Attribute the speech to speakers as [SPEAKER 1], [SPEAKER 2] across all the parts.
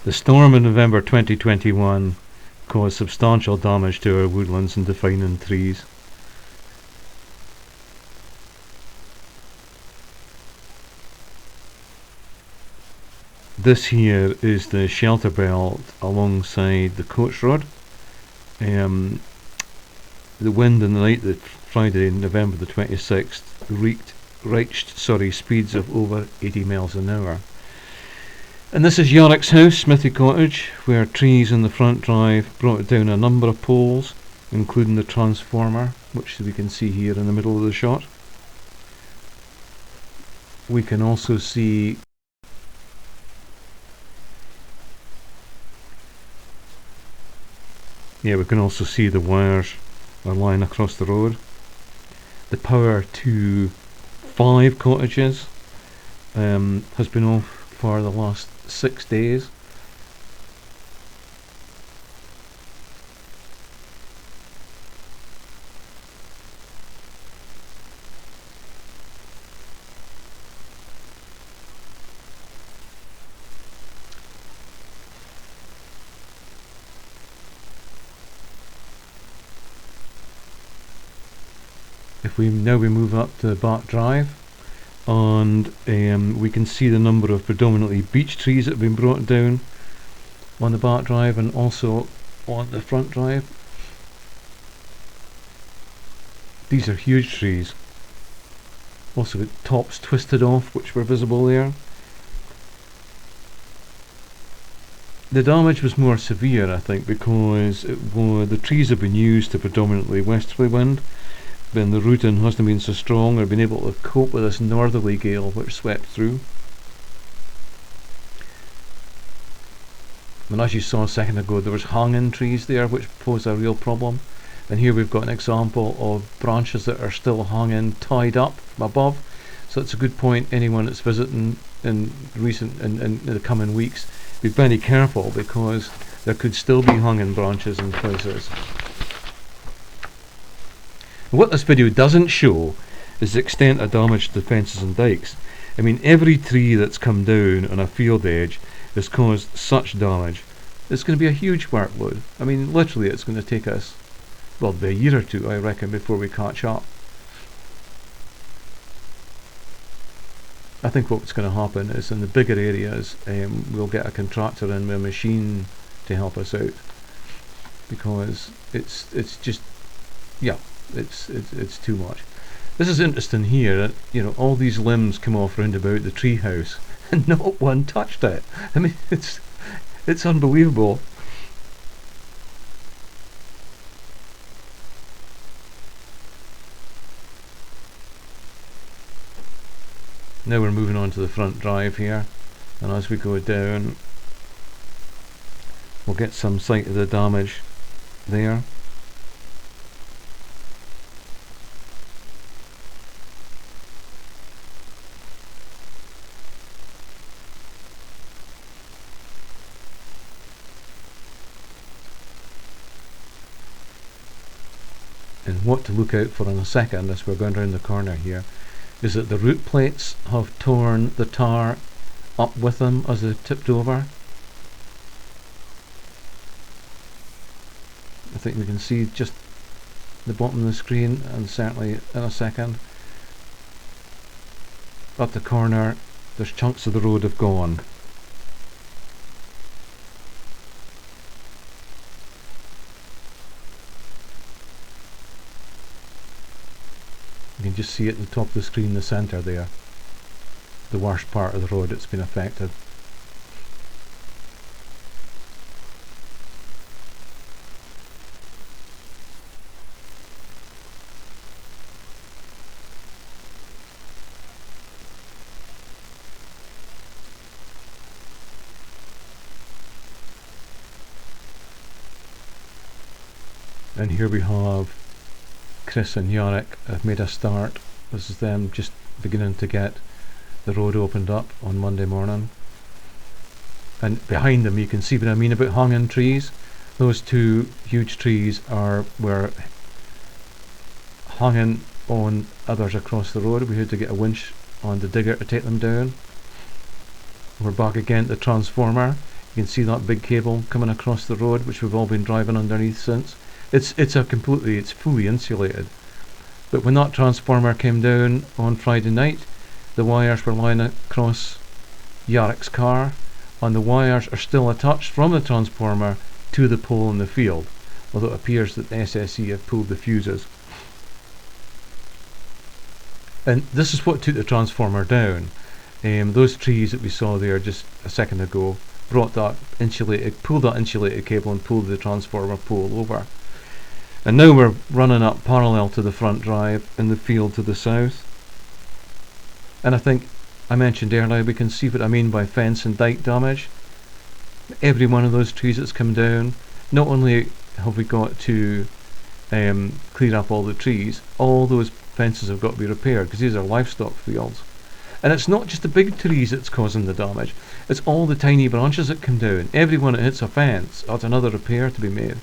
[SPEAKER 1] The storm in November 2021 caused substantial damage to our woodlands and defining trees. This here is the shelter belt alongside the coach road. The wind in the night that Friday, November the 26th, reached speeds of over 80 miles an hour. And this is Yorick's house, Smithy Cottage, where trees in the front drive brought down a number of poles, including the transformer, which we can see here in the middle of the shot. We can also see the wires are lying across the road. The power to 5 cottages has been off for the last 6 days. If we move up to Bart Drive, and we can see the number of predominantly beech trees that have been brought down on the Bart Drive and also on the front drive. These are huge trees. Also the tops twisted off, which were visible there. The damage was more severe, I think, because the trees have been used to predominantly westerly wind. Then the rooting hasn't been so strong or been able to cope with this northerly gale which swept through. And as you saw a second ago, there was hanging trees there which pose a real problem. And here we've got an example of branches that are still hanging, tied up from above. So it's a good point, anyone that's visiting in the coming weeks, be very careful, because there could still be hanging branches in places. What this video doesn't show is the extent of damage to fences and dikes. I mean, every tree that's come down on a field edge has caused such damage. It's going to be a huge workload. I mean, literally it's going to take us, well, a year or two, I reckon, before we catch up. I think what's going to happen is in the bigger areas, we'll get a contractor in with a machine to help us out, because it's just, yeah, it's too much. This is interesting here that, all these limbs come off round about the tree house and not one touched it. I mean, it's unbelievable. Now we're moving on to the front drive here, and as we go down we'll get some sight of the damage there. And what to look out for in a second as we're going round the corner here is that the root plates have torn the tar up with them as they tipped over. I think we can see just the bottom of the screen, and certainly in a second. At the corner there's chunks of the road have gone. You can just see it at the top of the screen in the centre there, the worst part of the road that's been affected. And here we have Chris and Yorick have made a start. This is them just beginning to get the road opened up on Monday morning. And behind them you can see what I mean about hanging trees. Those two huge trees were hanging on others across the road. We had to get a winch on the digger to take them down. We're back again to the transformer. You can see that big cable coming across the road, which we've all been driving underneath since. It's fully insulated. But when that transformer came down on Friday night, the wires were lying across Yarek's car, and the wires are still attached from the transformer to the pole in the field, although it appears that the SSE have pulled the fuses. And this is what took the transformer down. Those trees that we saw there just a second ago pulled that insulated cable and pulled the transformer pole over. And now we're running up parallel to the front drive in the field to the south. And I think I mentioned earlier, we can see what I mean by fence and dike damage. Every one of those trees that's come down, not only have we got to clear up all the trees, all those fences have got to be repaired, because these are livestock fields. And it's not just the big trees that's causing the damage, it's all the tiny branches that come down. Every one that hits a fence has another repair to be made.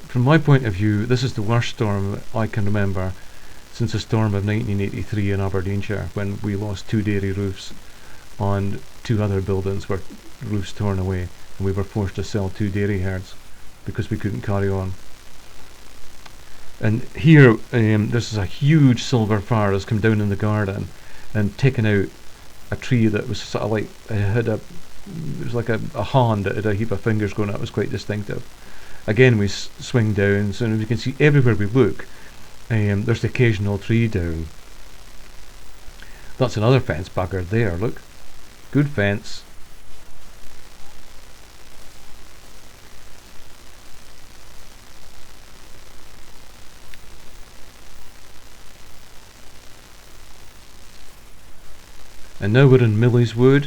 [SPEAKER 1] From my point of view, this is the worst storm I can remember since the storm of 1983 in Aberdeenshire, when we lost 2 dairy roofs and 2 other buildings were roofs torn away, and we were forced to sell 2 dairy herds because we couldn't carry on. And here, this is a huge silver fire that's come down in the garden and taken out a tree that was sort of like, it was like a hand that had a heap of fingers going out. It was quite distinctive. Again, we swing down, so you can see everywhere we look, there's the occasional tree down. That's another fence bugger there, look. Good fence. And now we're in Millies Wood,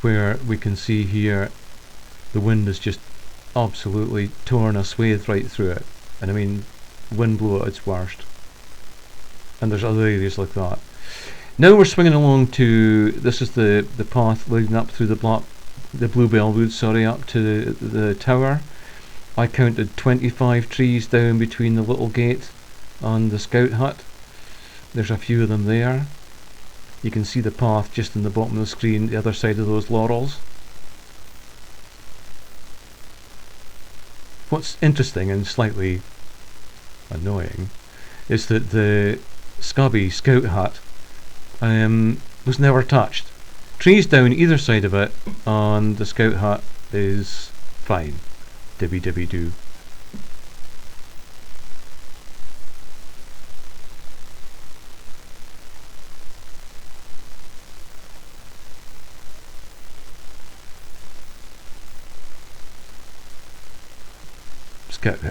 [SPEAKER 1] where we can see here the wind has just absolutely torn a swathe right through it. And I mean, wind blew at its worst. And there's other areas like that. Now we're swinging along to, this is the path leading up through the Bluebell Woods, up to the tower. I counted 25 trees down between the little gate and the scout hut. There's a few of them there. You can see the path just in the bottom of the screen, the other side of those laurels. What's interesting and slightly annoying is that the scabby scout hut was never touched. Trees down either side of it, and the scout hut is fine. Dibby dibby doo.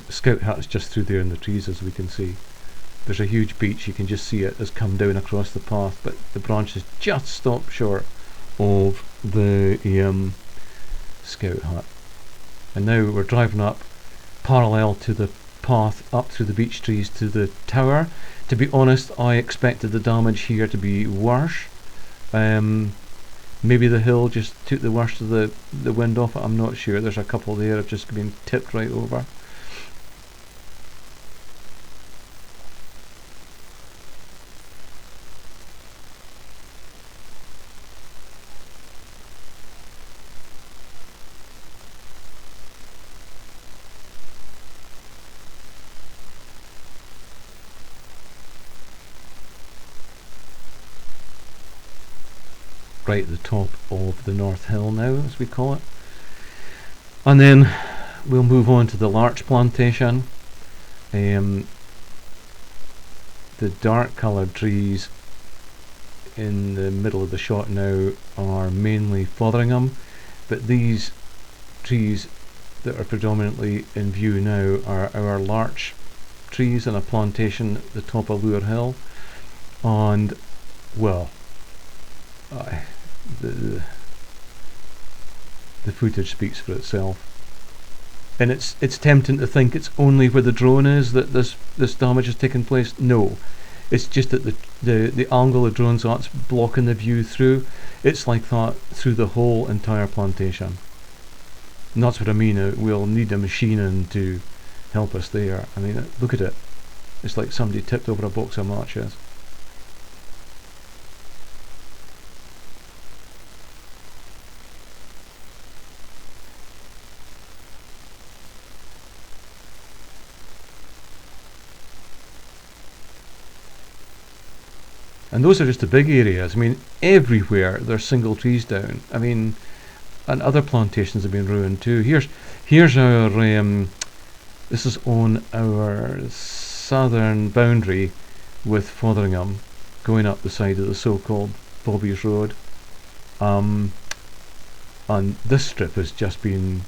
[SPEAKER 1] Scout hut is just through there in the trees, as we can see. There's a huge beech, you can just see it has come down across the path, but the branches just stop short of the scout hut. And now we're driving up parallel to the path up through the beech trees to the tower. To be honest, I expected the damage here to be worse. Maybe the hill just took the worst of the wind off it, I'm not sure. There's a couple there have just been tipped right over. Right at the top of the North Hill now, as we call it. And then we'll move on to the larch plantation. The dark coloured trees in the middle of the shot now are mainly Fotheringham, but these trees that are predominantly in view now are our larch trees in a plantation at the top of Lour Hill. And well, the footage speaks for itself, and it's tempting to think it's only where the drone is that this damage has taken place. No, it's just that the angle the drone's at's blocking the view through. It's like that through the whole entire plantation, and that's what I mean. We'll need a machine in to help us there. I mean, look at it. It's like somebody tipped over a box of matches. And those are just the big areas. I mean, everywhere there's single trees down. I mean, and other plantations have been ruined too. Here's our this is on our southern boundary with Fotheringham, going up the side of the so-called Bobby's Road. And this strip has just been,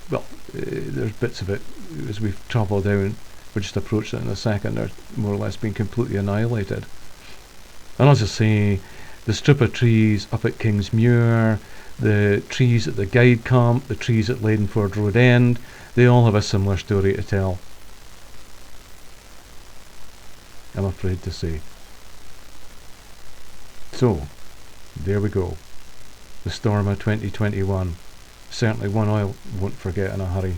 [SPEAKER 1] well, there's bits of it as we've travelled down. We'll just approach that in a second. They're more or less been completely annihilated. And as I say, the strip of trees up at Kingsmuir, the trees at the guide camp, the trees at Leidenford Road End, they all have a similar story to tell, I'm afraid to say. So, there we go. The storm of 2021. Certainly one I won't forget in a hurry.